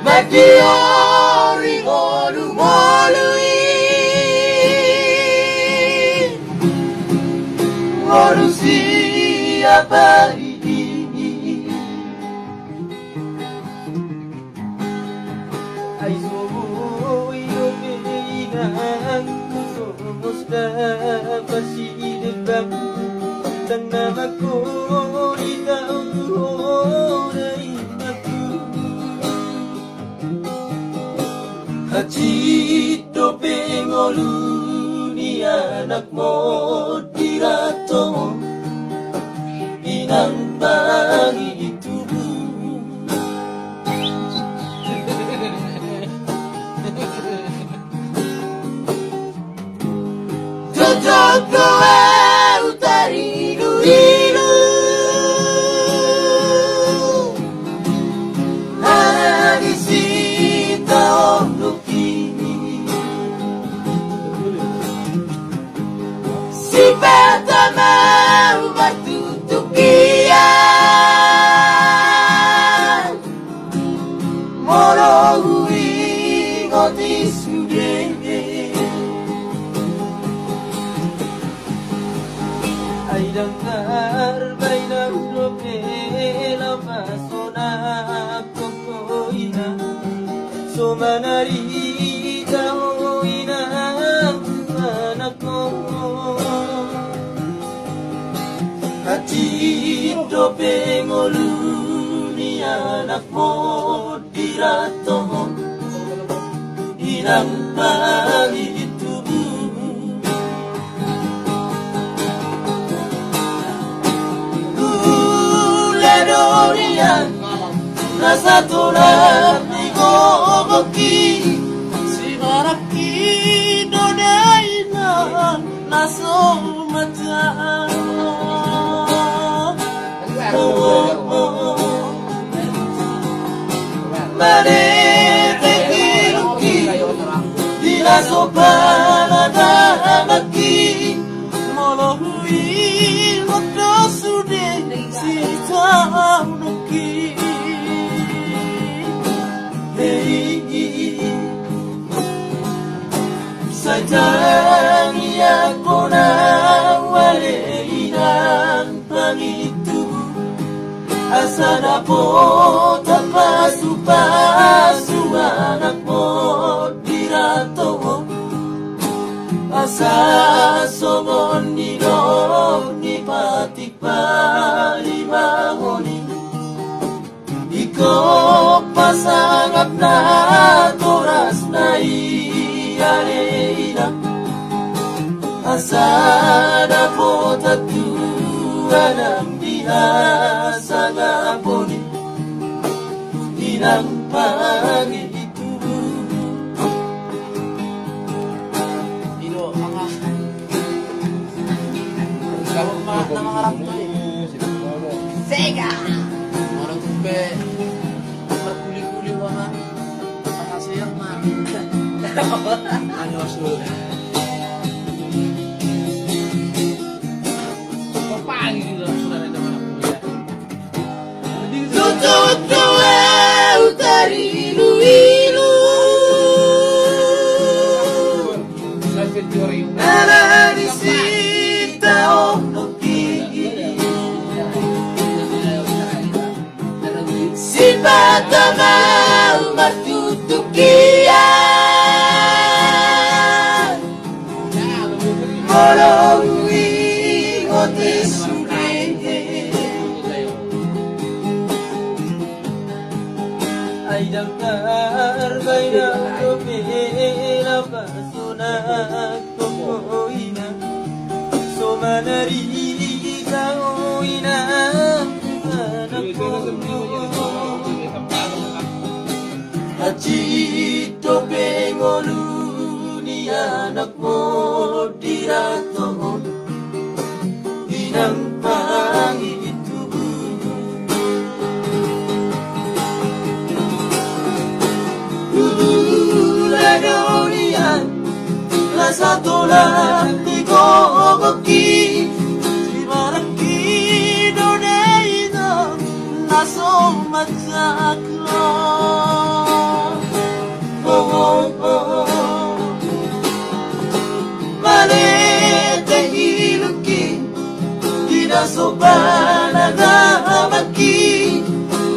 Magdiori ngolu-ngolui ngolu siapa ini Aizomu iyomenang Musta pasidebang Dan namaku Hajito pengolu ni anak mo dirato inang bangi tubuh Jojogo utari luilu Ana disita onu Si pertama bertutukian Moro hui ngoti sude Ay dengar bainam dope lama sona kokoina Somanari tahoina anakku Hajito pengolu ni anak mo dirato inang bangi tubuh Gula dorian rasa tolak ni gogoki Si maraki dodaina naso mata Manete kiruki Dila sopana damaki Molohui waktu sude Sita unuki Hei Sajang yang kona wale inang pangitu Asana po tapasu-pasu anak mo dirato Asa somon nino ni patik palimangoni Iko pasangap na toras na iyareina Asana po tatuan ang biasa nga poni Inang pangilitu Ino, mga gawang mga nangangarap mo Sega! Marang tumbe Berkuli-kuli mga Makasayang man Ano asul Jojogo utari luilu Nara disita onoki Si pertama bertutukian Moro hui ngoti sude Ay dengar bainam dope lama sona kokoina Somanari tahoina anakku Hajito pengolu ni anak mo sa tulad ni Gogoki Ibaraki no nei no naso matsaklo Malete hiluki Tidak sobana namaki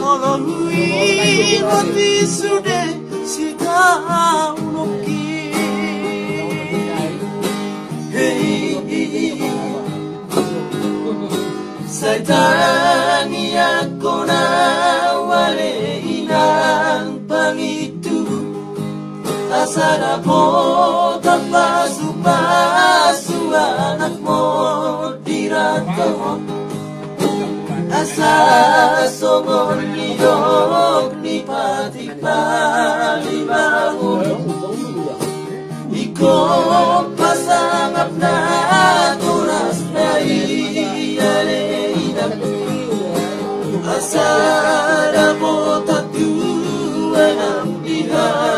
Olohui mati sude Sita unoki Hey Saitani ako na wale inang pangitu Asara po tapasu-pasu anak mo dirato Asa somon niyog ni pati palibago Iko pasangap na turas na iyaleinan Asara mo tatuan ang dihan